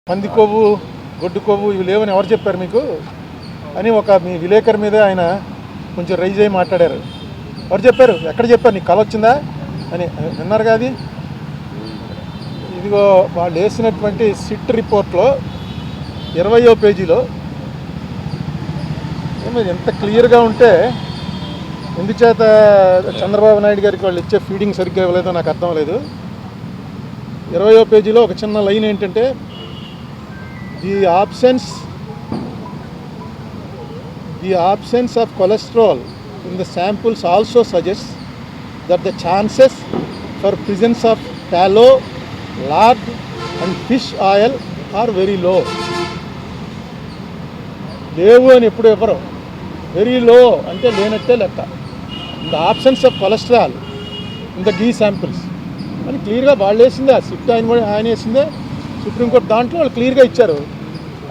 పంది కొవ్వు, గొడ్డు కొవ్వు ఇవి లేవని ఎవరు చెప్పారు మీకు అని ఒక మీ విలేకరు మీద ఆయన కొంచెం రైజ్ అయ్యి మాట్లాడారు. ఎవరు చెప్పారు? ఎక్కడ చెప్పారు? నీకు కళ వచ్చిందా అని విన్నారు కాదు. ఇదిగో వాళ్ళు వేసినటువంటి సిట్ రిపోర్ట్లో 20వ పేజీలో ఎంత క్లియర్గా ఉంటే ఎందుచేత చంద్రబాబు నాయుడు గారికి వాళ్ళు ఇచ్చే ఫీడింగ్ సరిగ్గా ఇవ్వలేదో నాకు అర్థం లేదు. 20వ పేజీలో ఒక చిన్న లైన్ ఏంటంటే The absence of cholesterol in the samples also suggests that the chances for presence of tallow, lard and fish oil are very low. లేవు అని ఎప్పుడు ఎవరు వెరీ లో అంటే లేనట్టే లెక్క. In the absence of cholesterol in the ghee samples అని క్లియర్గా వాళ్ళు వేసిందే. ఆ సిట్ ఆయన వేసిందే, సుప్రీంకోర్టు దాంట్లో వాళ్ళు క్లియర్గా ఇచ్చారు.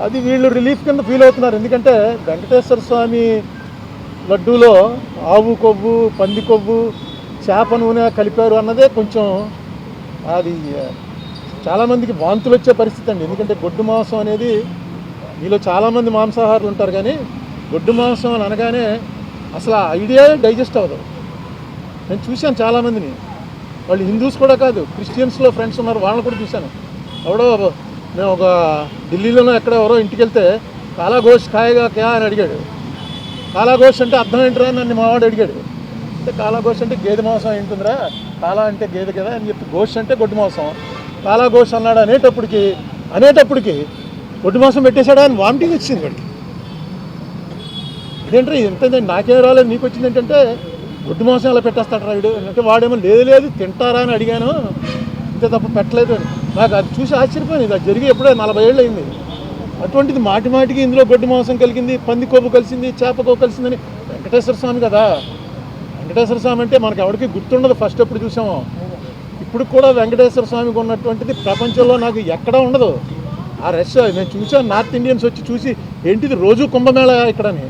అది వీళ్ళు రిలీఫ్ కింద ఫీల్ అవుతున్నారు. ఎందుకంటే వెంకటేశ్వర స్వామి లడ్డూలో ఆవు కొవ్వు, పంది కొవ్వు, చేప నూనె కలిపారు అన్నదే కొంచెం అది చాలామందికి వాంతులు వచ్చే పరిస్థితి అండి. ఎందుకంటే గొడ్డు మాంసం అనేది మీలో చాలామంది మాంసాహారులు ఉంటారు, కానీ గొడ్డు మాంసం అని అనగానే అసలు ఆ ఐడియా డైజెస్ట్ అవ్వదు. నేను చూశాను చాలామందిని, వాళ్ళు హిందూస్ కూడా కాదు, క్రిస్టియన్స్లో ఫ్రెండ్స్ ఉన్నారు, వాళ్ళని కూడా చూశాను. ఎవడో మేము ఒక ఢిల్లీలోనో ఎక్కడ ఎవరో ఇంటికి వెళ్తే కాలా గోష్ ఖాయగా క్యా అని అడిగాడు. కాలా గోష్ అంటే అర్థం ఏంటిరా నన్ను మావాడు అడిగాడు. అంటే కాలా గోష్ అంటే గేదె మాంసం ఏంటుందిరా, కాలా అంటే గేదె కదా అని చెప్పి, గోష్ అంటే గొడ్డు మాంసం, కాలా గోష్ అన్నాడు. అనేటప్పటికి గొడ్డు మాంసం పెట్టేశాడా అని వామిటింగ్ వచ్చింది వాడికి. ఇదేంటే ఎంతంటే నాకేం రాలేదు నీకు వచ్చింది ఏంటంటే గొడ్డు మాంసం అలా పెట్టేస్తాడు రాయుడు అంటే, వాడేమో లేదు తింటారా అని అడిగాను, ఇంతే తప్ప పెట్టలేదు అని. నాకు అది చూసి ఆశ్చర్యపోయింది. ఇది జరిగి ఎప్పుడో 40 ఏళ్ళు అయింది. అటువంటిది మాటికి ఇందులో గొడ్డు మాంసం కలిగింది, పంది కొవ్వు కలిసింది, చేప కొవ్వు కలిసిందని. వెంకటేశ్వర స్వామి కదా, వెంకటేశ్వర స్వామి అంటే మనకు ఎవరికి గుర్తుండదు ఫస్ట్ ఎప్పుడు చూసామో. ఇప్పుడు కూడా వెంకటేశ్వర స్వామికి ఉన్నటువంటిది ప్రపంచంలో నాకు ఎక్కడా ఉండదు. ఆ రష్ నేను చూసాను, నార్త్ ఇండియన్స్ వచ్చి చూసి ఏంటిది రోజు కుంభమేళ ఇక్కడని.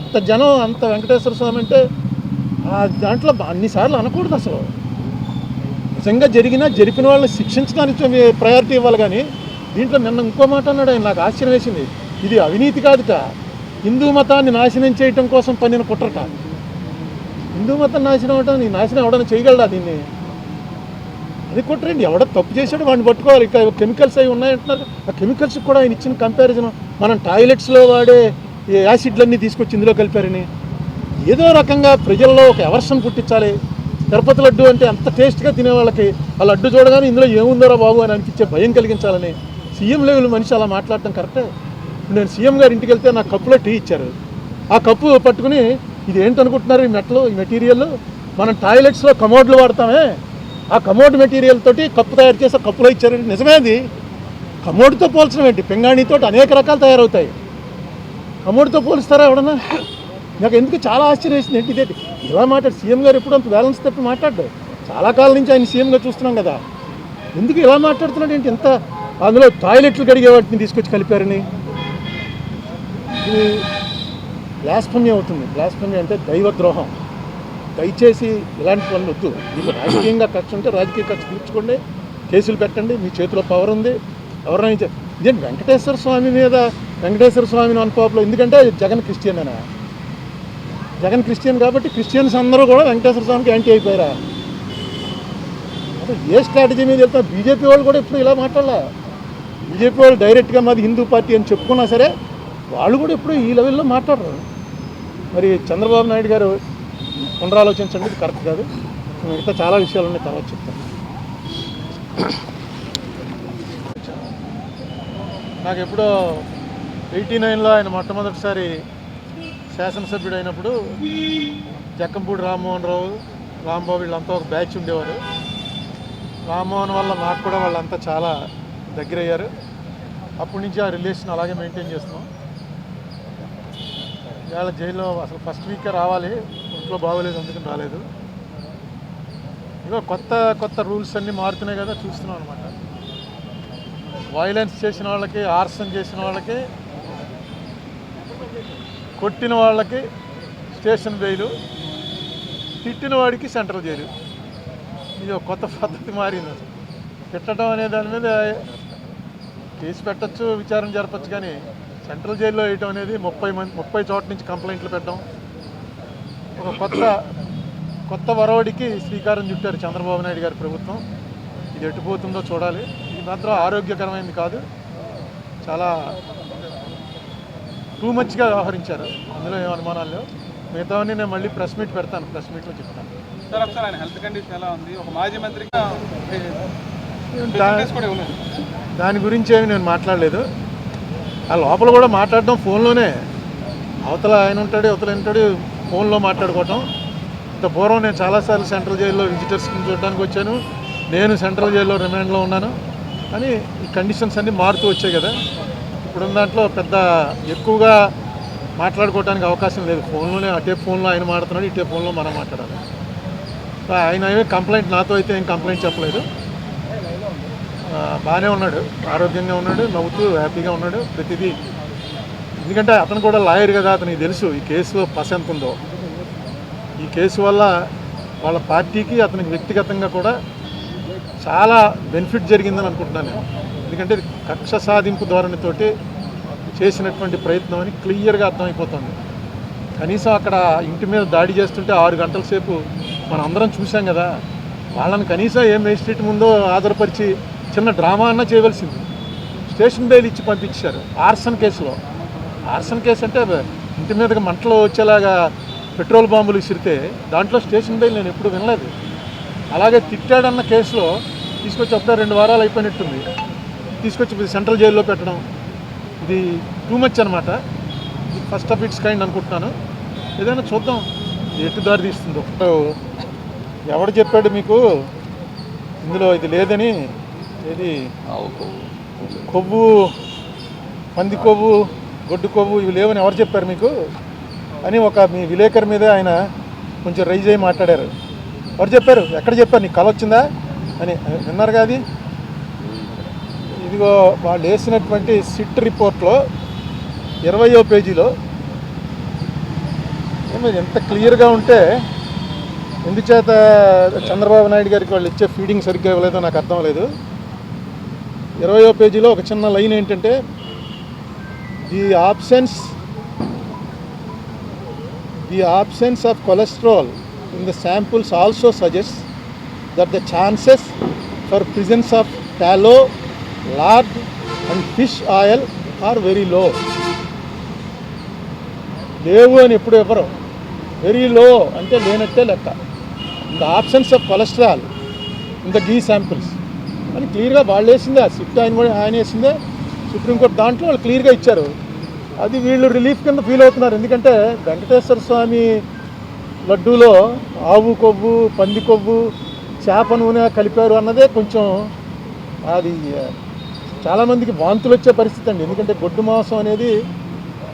అంత జనం, అంత వెంకటేశ్వర స్వామి అంటే ఆ దాంట్లో అన్నిసార్లు అనకూడదు. అసలు నిజంగా జరిపిన వాళ్ళని శిక్షించడానికి ప్రయారిటీ ఇవ్వాలి. కానీ దీంట్లో నిన్న ఇంకో మాట అన్నాడు ఆయన, నాకు ఆశ్చర్యం వేసింది. ఇది అవినీతి కాదుట, హిందూ మతాన్ని నాశనం చేయటం కోసం పన్నిన కుట్రట. హిందూ మతం నాశనం అవటం, నీ నాశనం ఎవడన్నా చేయగలడా దీన్ని? అది కుట్రండి. ఎవడ తప్పు చేశాడు వాడిని పట్టుకోవాలి. ఇక కెమికల్స్ అవి ఉన్నాయంటున్నారు, ఆ కెమికల్స్ కూడా ఆయన ఇచ్చిన కంపారిజన్ మనం టాయిలెట్స్లో వాడే యాసిడ్లన్నీ తీసుకొచ్చి ఇందులో కలిపారని ఏదో రకంగా ప్రజల్లో ఒక ఎవర్షన్ పుట్టించాలి. తిరుపతి లడ్డు అంటే అంత టేస్ట్గా తినేవాళ్ళకి ఆ లడ్డు చూడగానే ఇందులో ఏముందోరా బాబు అని అనిపించే భయం కలిగించాలని సీఎం లెవెల్ మనిషి అలా మాట్లాడటం కరెక్టే. ఇప్పుడు నేను సీఎం గారి ఇంటికి వెళ్తే నాకు కప్పులో టీ ఇచ్చారు. ఆ కప్పు పట్టుకుని ఇది ఏంటనుకుంటున్నారు ఈ మెటీరియల్ మనం టాయిలెట్స్లో కమోడ్లు వాడతామే, ఆ కమోడ్ మెటీరియల్ తోటి కప్పు తయారు చేసి కప్పులో ఇచ్చారండి. నిజమే, అది కమోడ్తో పోల్చడం ఏంటి? పింగాణితో అనేక రకాలు తయారవుతాయి, కమోడ్తో పోలుస్తారా ఎవడన్నా? నాకు ఎందుకు చాలా ఆశ్చర్యం వేసింది. ఏంటి ఇదేంటి ఇలా మాట్లాడు సీఎం గారు? ఎప్పుడు అంత బ్యాలెన్స్ తప్పి మాట్లాడ్డాడు. చాలా కాలం నుంచి ఆయన సీఎంగా చూస్తున్నాం కదా, ఎందుకు ఇలా మాట్లాడుతున్నాడు ఏంటి? ఎంత అందులో టాయిలెట్లు కడిగే వాటిని తీసుకొచ్చి కలిపారని. ఇది బ్లాస్ఫమీ అవుతుంది. బ్లాస్ఫమీ అంటే దైవద్రోహం. దయచేసి ఇలాంటి పనులు వద్దు. మీకు రాజకీయంగా కక్ష ఉంటే రాజకీయ కక్ష తీర్చుకోండి, కేసులు పెట్టండి, మీ చేతిలో పవర్ ఉంది. ఎవరైనా ఇదేంటి వెంకటేశ్వర స్వామి మీద వెంకటేశ్వర స్వామిని అనుకోవలో, ఎందుకంటే జగన్ క్రిస్టియన్ అనా? జగన్ క్రిస్టియన్ కాబట్టి క్రిస్టియన్స్ అందరూ కూడా వెంకటేశ్వర స్వామికి యాంటీ అయిపోయారా? అసలు ఏ స్ట్రాటజీ మీద వెళ్తారు? బీజేపీ వాళ్ళు కూడా ఎప్పుడు ఇలా మాట్లాడాల. బీజేపీ వాళ్ళు డైరెక్ట్గా మాది హిందూ పార్టీ అని చెప్పుకున్నా సరే వాళ్ళు కూడా ఎప్పుడు ఈ లెవెల్లో మాట్లాడరు. మరి చంద్రబాబు నాయుడు గారు పునరాలోచించండి, ఇది కరెక్ట్ కాదు. మిగతా చాలా విషయాలు ఉన్నాయి, తర్వాత చెప్తాను. నాకు ఎప్పుడో 89లో ఆయన మొట్టమొదటిసారి శాసనసభ్యుడు అయినప్పుడు జక్కంపూడి రామ్మోహన్ రావు, రాంబాబు వీళ్ళంతా ఒక బ్యాచ్ ఉండేవారు. రామ్మోహన్ వల్ల నాకు కూడా వాళ్ళంతా చాలా దగ్గర అయ్యారు. అప్పటి నుంచి ఆ రిలేషన్ అలాగే మెయింటైన్ చేస్తున్నాం. ఇవాళ జైల్లో అసలు ఫస్ట్ వీకే రావాలి, ఇంట్లో బాగోలేదు అందుకని రాలేదు. ఇగో కొత్త రూల్స్ అన్నీ మారుతున్నాయి కదా, చూస్తున్నాం అనమాట. వైలెన్స్ చేసిన వాళ్ళకి, ఆర్సన్ చేసిన వాళ్ళకి, కొట్టిన వాళ్ళకి స్టేషన్ బెయిలు, తిట్టిన వాడికి సెంట్రల్ జైలు. ఇది ఒక కొత్త పద్ధతి మారింది. అసలు తిట్టడం అనే దాని మీద కేసు పెట్టచ్చు, విచారణ జరపచ్చు, కానీ సెంట్రల్ జైల్లో వేయటం అనేది 30 చోట్ల నుంచి కంప్లైంట్లు పెట్టడం, ఒక కొత్త వరవడికి శ్రీకారం చుట్టారు చంద్రబాబు నాయుడు గారి ప్రభుత్వం. ఇది ఎటుపోతుందో చూడాలి. ఇది మాత్రం ఆరోగ్యకరమైనది కాదు, చాలా టూ మచ్గా వ్యవహరించారు, అందులో ఏం అనుమానాలు లేవు. మిగతావన్నీ నేను మళ్ళీ ప్రెస్ మీట్ పెడతాను, ప్రెస్ మీట్లో చెప్తాను. దాని గురించి ఏమి నేను మాట్లాడలేదు. ఆ లోపల కూడా మాట్లాడడం ఫోన్లోనే, అవతల ఆయన ఉంటాడు, అవతల ఉంటాడు, ఫోన్లో మాట్లాడుకోవటం. ఇంత పూర్వం నేను చాలాసార్లు సెంట్రల్ జైల్లో విజిటర్స్ని చూడడానికి వచ్చాను, నేను సెంట్రల్ జైల్లో రిమాండ్లో ఉన్నాను. కానీ ఈ కండిషన్స్ అన్నీ మారుతూ వచ్చాయి కదా, ఇప్పుడున్న దాంట్లో పెద్ద ఎక్కువగా మాట్లాడుకోవడానికి అవకాశం లేదు. ఫోన్లోనే అటే ఫోన్లో ఆయన మాట్లాడుతున్నాడు, ఇటే ఫోన్లో మనం మాట్లాడాలి. ఆయన ఏమీ కంప్లైంట్, నాతో అయితే ఏం కంప్లైంట్ చెప్పలేదు. బాగానే ఉన్నాడు, ఆరోగ్యంగా ఉన్నాడు, నవ్వుతూ హ్యాపీగా ఉన్నాడు ప్రతిదీ. ఎందుకంటే అతను కూడా లాయర్ కదా, అతనికి తెలుసు ఈ కేసులో పస ఎంత ఉందో. ఈ కేసు వల్ల వాళ్ళ పార్టీకి అతనికి వ్యక్తిగతంగా కూడా చాలా బెనిఫిట్ జరిగిందని అనుకుంటున్నాను నేను. ఎందుకంటే కక్ష సాధింపు ధోరణితోటి చేసినటువంటి ప్రయత్నం అని క్లియర్గా అర్థమైపోతుంది. కనీసం అక్కడ ఇంటి మీద దాడి చేస్తుంటే 6 గంటల సేపు మనం అందరం చూసాం కదా, వాళ్ళని కనీసం ఏ మేజిస్ట్రేట్ ముందో ఆధారపరిచి చిన్న డ్రామా అన్నా చేయవలసింది. స్టేషన్ బెయిల్ ఇచ్చి పంపించారు ఆర్సన్ కేసులో. ఆర్సన్ కేసు అంటే ఇంటి మీదకి మంటలు వచ్చేలాగా పెట్రోల్ బాంబులు విసిరితే దాంట్లో స్టేషన్ బెయిల్ నేను ఎప్పుడు వినలేదు. అలాగే తిట్టాడన్న కేసులో తీసుకొచ్చి అప్పుడే 2 వారాలు అయిపోయినట్టుంది, తీసుకొచ్చి సెంట్రల్ జైల్లో పెట్టడం, ఇది టూ మచ్ అనమాట. ఇది ఫస్ట్ ఆఫ్ ఇట్స్ కైండ్ అనుకుంటున్నాను. ఏదైనా చూద్దాం ఎటు దారి తీస్తుందో. ఎవడు చెప్పాడు మీకు ఇందులో ఇది లేదని? ఏది కొవ్వు, పంది కొవ్వు, గొడ్డు కొవ్వు ఇవి లేవని ఎవరు చెప్పారు మీకు అని ఒక మీ విలేకరు మీద ఆయన కొంచెం రైజ్ అయ్యి మాట్లాడారు. ఎవరు చెప్పారు? ఎక్కడ చెప్పారు? నీకు కల వచ్చిందా అని విన్నారు కాదు. ఇదిగో వాళ్ళు వేసినటువంటి సిట్ రిపోర్ట్లో 20వ పేజీలో ఎంత క్లియర్గా ఉంటే, ఎందుచేత చంద్రబాబు నాయుడు గారికి వాళ్ళు ఇచ్చే ఫీడింగ్ సరిగ్గా ఇవ్వలేదో నాకు అర్థం లేదు. 20వ పేజీలో ఒక చిన్న లైన్ ఏంటంటే, the absence of cholesterol in the samples also suggests that the chances for presence of tallow, lard and fish oil are very low. లేవు అని ఎప్పుడు ఎవరు, వెరీ లో అంటే లేనట్టే లెక్క. In the absence of cholesterol in the ghee samples అని క్లియర్గా వాళ్ళు వేసిందే. ఆ సిట్ ఆయన వేసిందే, సుప్రీంకోర్టు దాంట్లో వాళ్ళు క్లియర్గా ఇచ్చారు. అది వీళ్ళు రిలీఫ్ కింద ఫీల్ అవుతున్నారు. ఎందుకంటే వెంకటేశ్వర స్వామి లడ్డూలో ఆవు కొవ్వు, పంది కొవ్వు, చేప నూనె కలిపారు అన్నదే కొంచెం అది చాలామందికి వాంతులు వచ్చే పరిస్థితి అండి. ఎందుకంటే గొడ్డు మాంసం అనేది,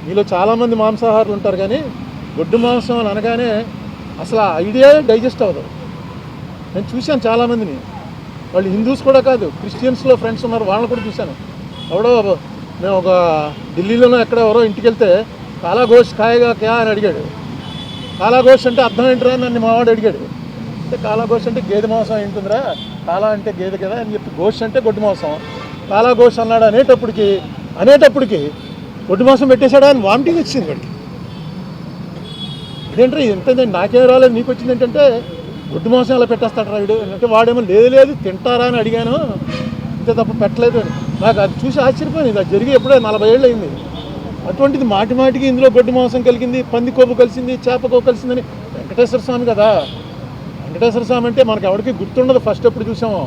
మీలో చాలామంది మాంసాహారులు ఉంటారు, కానీ గొడ్డు మాంసం అని అనగానే అసలు ఆ ఐడియా డైజెస్ట్ అవ్వదు. నేను చూశాను చాలామందిని, వాళ్ళు హిందూస్ కూడా కాదు, క్రిస్టియన్స్లో ఫ్రెండ్స్ ఉన్నారు, వాళ్ళని కూడా చూశాను. ఎవడో మేము ఒక ఢిల్లీలోనో ఎక్కడ ఎవరో ఇంటికి వెళ్తే కాలా గోష్ ఖాయగా క్యా అని అడిగాడు. కాలా గోష్ అంటే అర్థం ఏంటిరా అని నన్ను మావాడు అడిగాడు. అంటే కాలా గోష్ అంటే గేదె మాంసం ఏంటుందిరా, కాలా అంటే గేదె కదా అని చెప్పి, గోష్ అంటే గొడ్డు మాంసం, కాలా గోష్ అన్నాడు. అనేటప్పటికి గొడ్డు మాంసం పెట్టేశాడా అని వామిటింగ్ వచ్చింది వాడికి. ఇదేంటే ఎంత నాకేం రాలేదు నీకు వచ్చింది ఏంటంటే, గొడ్డు మాంసం అలా పెట్టేస్తాడు రాయుడు అంటే, వాడేమో లేదు తింటారా అని అడిగాను, ఇంత తప్ప పెట్టలేదు అని. నాకు అది చూసి ఆశ్చర్యపోయింది. అది జరిగి ఎప్పుడో 40 ఏళ్ళు అయింది. అటువంటిది మాటికి ఇందులో గొడ్డు మాంసం కలిగింది, పంది కొవ్వు కలిసింది, చేప కొవ్వు కలిసిందని. వెంకటేశ్వర స్వామి కదా, వెంకటేశ్వర స్వామి అంటే మనకు ఎవరికి గుర్తుండదు. ఫస్ట్ ఎప్పుడు చూసామో,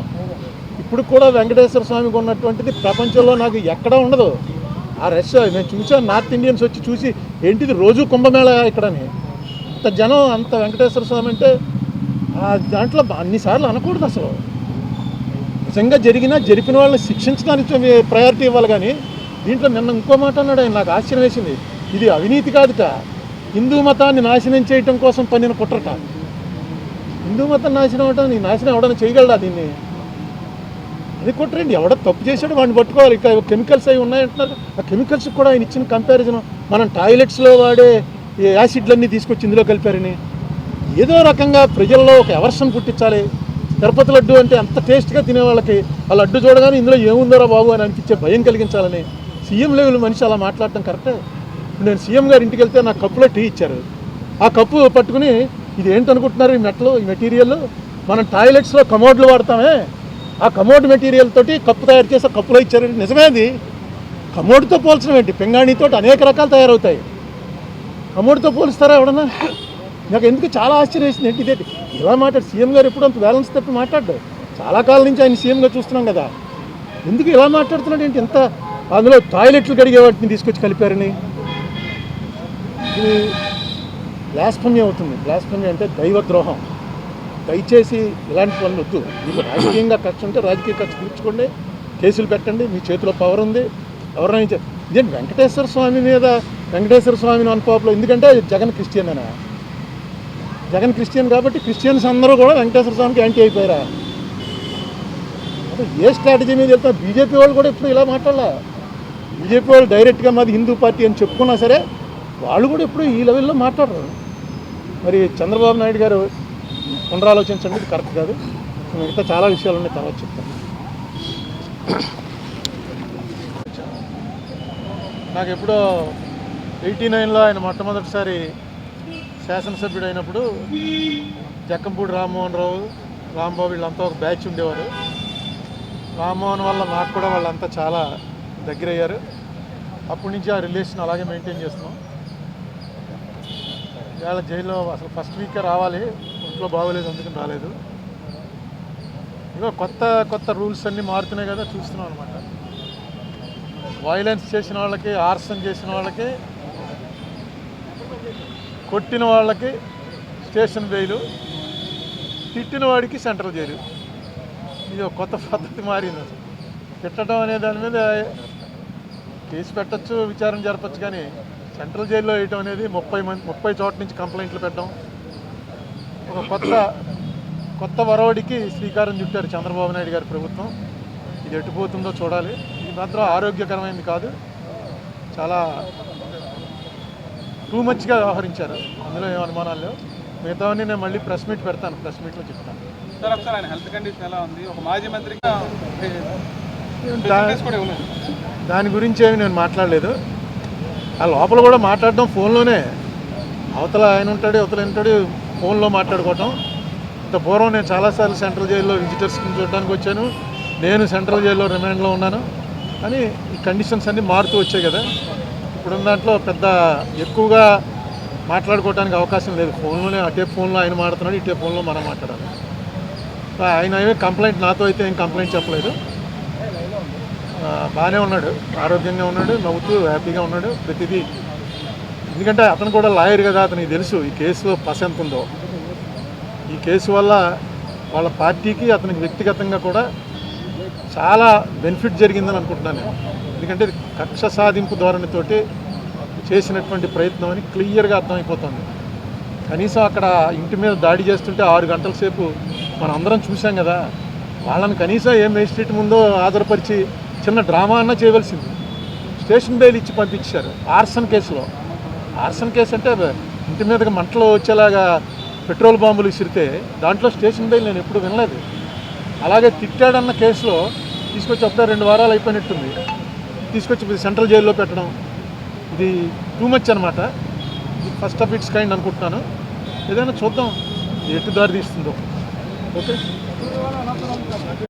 ఇప్పుడు కూడా వెంకటేశ్వర స్వామికి ఉన్నటువంటిది ప్రపంచంలో నాకు ఎక్కడా ఉండదు. ఆ రష్ నేను చూసాను, నార్త్ ఇండియన్స్ వచ్చి చూసి ఏంటిది రోజు కుంభమేళ ఇక్కడని. అంత జనం, అంత వెంకటేశ్వర స్వామి అంటే దాంట్లో అన్నిసార్లు అనకూడదు. అసలు నిజంగా జరిపిన వాళ్ళని శిక్షించడానికి ప్రయారిటీ ఇవ్వాలి. కానీ దీంట్లో నిన్న ఇంకో మాట అన్నాడు ఆయన, నాకు ఆశ్చర్యం వేసింది. ఇది అవినీతి కాదుట, హిందూ మతాన్ని నాశనం చేయటం కోసం పన్నిన కుట్రట. హిందూ మతం నాశనం అవటం, నీ నాశనం ఎవడన్నా చేయగలడా దీన్ని? అది కుట్రండి. ఎవడో తప్పు చేశాడు వాడిని పట్టుకోవాలి. ఇంకా కెమికల్స్ అవి ఉన్నాయంటున్నారు. ఆ కెమికల్స్ కూడా ఆయన ఇచ్చిన కంపారిజన్, మనం టాయిలెట్స్లో వాడే యాసిడ్లన్నీ తీసుకొచ్చి ఇందులో కలిపారని, ఏదో రకంగా ప్రజల్లో ఒక ఎవర్షన్ పుట్టించాలి. తిరుపతి లడ్డు అంటే అంత టేస్ట్గా తినే వాళ్ళకి ఆ లడ్డు చూడగానే ఇందులో ఏముందోరా బాబు అని అనిపించే భయం కలిగించాలని సీఎం లెవెల్ మనిషి అలా మాట్లాడటం కరెక్టే. ఇప్పుడు నేను సీఎం గారి ఇంటికి వెళ్తే నాకు కప్పులో టీ ఇచ్చారు. ఆ కప్పు పట్టుకుని ఇది ఏంటనుకుంటున్నారు ఈ మెట్లు ఈ మెటీరియల్, మనం టాయిలెట్స్లో కమోడ్లు వాడతామే, ఆ కమోడ్ మెటీరియల్ తోటి కప్పు తయారు చేసే కప్పులో ఇచ్చారు. నిజమే, అది కమోడ్తో పోల్చడం ఏంటి? పింగాణితో అనేక రకాలు తయారవుతాయి, కమోడ్తో పోలుస్తారా ఎవడన్నా? నాకు ఎందుకు చాలా ఆశ్చర్యం వేసింది ఏంటి ఇదేంటి ఇలా మాట్లాడు. సీఎం గారు ఎప్పుడు అంత బ్యాలెన్స్ తప్పి మాట్లాడ్డాడు. చాలా కాలం నుంచి ఆయన సీఎంగా చూస్తున్నాం కదా, ఎందుకు ఇలా మాట్లాడుతున్నాడు ఏంటి? ఎంత అందులో టాయిలెట్లు కడిగే వాటిని తీసుకొచ్చి కలిపారని. ఇది బ్లాస్ఫెమీ అవుతుంది. బ్లాస్ఫెమీ అంటే దైవద్రోహం. దయచేసి ఇలాంటి పనులు వద్దు. మీకు రాజకీయంగా కక్ష ఉంటే రాజకీయ కక్ష తీర్చుకోండి, కేసులు పెట్టండి, మీ చేతిలో పవర్ ఉంది. ఎవరైనా ఇదేంటి వెంకటేశ్వర స్వామి మీద వెంకటేశ్వర స్వామిని అనుకోవట్లో, ఎందుకంటే జగన్ క్రిస్టియన్ అనా? జగన్ క్రిస్టియన్ కాబట్టి క్రిస్టియన్స్ అందరూ కూడా వెంకటేశ్వర స్వామికి యాంటీ అయిపోయారా? అసలు ఏ స్ట్రాటజీ మీద వెళ్తారు? బీజేపీ వాళ్ళు కూడా ఇప్పుడు ఇలా మాట్లాడాల. బీజేపీ వాళ్ళు డైరెక్ట్గా మాది హిందూ పార్టీ అని చెప్పుకున్నా సరే వాళ్ళు కూడా ఎప్పుడు ఈ లెవెల్లో మాట్లాడరు. మరి చంద్రబాబు నాయుడు గారు పునరాలోచించండి, ఇది కరెక్ట్ కాదు. మిగతా చాలా విషయాలు ఉన్నాయి, తర్వాత చెప్తాను. నాకు ఎప్పుడో 89లో ఆయన మొట్టమొదటిసారి శాసనసభ్యుడు అయినప్పుడు జక్కంపూడి రామ్మోహన్ రావు, రాంబాబు వీళ్ళంతా ఒక బ్యాచ్ ఉండేవారు. రామ్మోహన్ వల్ల నాకు కూడా వాళ్ళంతా చాలా దగ్గరయ్యారు. అప్పటి నుంచి ఆ రిలేషన్ అలాగే మెయింటైన్ చేస్తున్నాం. ఇవాళ జైల్లో అసలు ఫస్ట్ వీకే రావాలి, ఇంట్లో బాగోలేదు అందుకని రాలేదు. ఇక కొత్త రూల్స్ అన్నీ మారుతున్నాయి కదా, చూస్తున్నాం అనమాట. వైలెన్స్ చేసిన వాళ్ళకి, ఆర్సన్ చేసిన వాళ్ళకి, కొట్టిన వాళ్ళకి స్టేషన్ బెయిలు, తిట్టిన వాడికి సెంట్రల్ జైలు. ఇది ఒక కొత్త పద్ధతి మారింది. అసలు తిట్టడం అనే దాని మీద కేసు పెట్టచ్చు, విచారణ జరపచ్చు, కానీ సెంట్రల్ జైల్లో వేయటం అనేది 30 చోట్ల నుంచి కంప్లైంట్లు పెట్టడం, ఒక కొత్త వరవడికి శ్రీకారం చుట్టారు చంద్రబాబు నాయుడు గారి ప్రభుత్వం. ఇది ఎటుపోతుందో చూడాలి. ఇది మాత్రం ఆరోగ్యకరమైనది కాదు, చాలా టూ మచ్గా వ్యవహరించారు, అందులో ఏం అనుమానాలు లేవు. మిగతావన్నీ నేను మళ్ళీ ప్రెస్ మీట్ పెడతాను, ప్రెస్ మీట్లో చెప్తాను. సార్ ఒకసారి ఆయన హెల్త్ కండిషన్ ఎలా ఉంది? ఒక మాజీ మంత్రిగా దాని గురించి ఏమి నేను మాట్లాడలేదు. ఆ లోపల కూడా మాట్లాడడం ఫోన్లోనే, అవతల ఆయన ఉంటాడు, అవతల ఉంటాడు, ఫోన్లో మాట్లాడుకోవటం. ఇంత పూర్వం నేను చాలాసార్లు సెంట్రల్ జైల్లో విజిటర్స్ని చూడడానికి వచ్చాను, నేను సెంట్రల్ జైల్లో రిమాండ్లో ఉన్నాను. కానీ ఈ కండిషన్స్ అన్నీ మారుతూ వచ్చాయి కదా, ఇప్పుడున్న దాంట్లో పెద్ద ఎక్కువగా మాట్లాడుకోవడానికి అవకాశం లేదు. ఫోన్లోనే అటే ఫోన్లో ఆయన మాట్లాడుతున్నాడు, ఇటే ఫోన్లో మనం మాట్లాడాలి. ఆయన ఏమీ కంప్లైంట్, నాతో అయితే ఏం కంప్లైంట్ చెప్పలేదు. బాగానే ఉన్నాడు, ఆరోగ్యంగా ఉన్నాడు, నవ్వుతూ హ్యాపీగా ఉన్నాడు ప్రతిదీ. ఎందుకంటే అతను కూడా లాయర్ కదా, అతనికి తెలుసు ఈ కేసులో పస ఎంత ఉందో. ఈ కేసు వల్ల వాళ్ళ పార్టీకి, అతనికి వ్యక్తిగతంగా కూడా చాలా బెనిఫిట్ జరిగిందని అనుకుంటున్నాను నేను. ఎందుకంటే కక్ష సాధింపు ధోరణితోటి చేసినటువంటి ప్రయత్నం అని క్లియర్గా అర్థమైపోతుంది. కనీసం అక్కడ ఇంటి మీద దాడి చేస్తుంటే 6 గంటల సేపు మనం అందరం చూసాం కదా, వాళ్ళని కనీసం ఏ మేజిస్ట్రేట్ ముందో ఆధారపరిచి చిన్న డ్రామా అన్నా చేయవలసింది. స్టేషన్ బెయిల్ ఇచ్చి పంపించారు ఆర్సన్ కేసులో. ఆర్సన్ కేసు అంటే ఇంటి మీదకి మంటలు వచ్చేలాగా పెట్రోల్ బాంబులు విసిరితే దాంట్లో స్టేషన్ బెయిల్ నేను ఎప్పుడు వినలేదు. అలాగే తిట్టాడన్న కేసులో తీసుకొచ్చి అప్పుడే 2 వారాలు అయిపోయినట్టుంది, తీసుకొచ్చి సెంట్రల్ జైల్లో పెట్టడం, ఇది టూ మచ్ అనమాట. ఇది ఫస్ట్ ఆఫ్ ఇట్స్ కైండ్ అనుకుంటున్నాను. ఏదైనా చూద్దాం ఎటు దారి తీస్తుందో. ఓకే.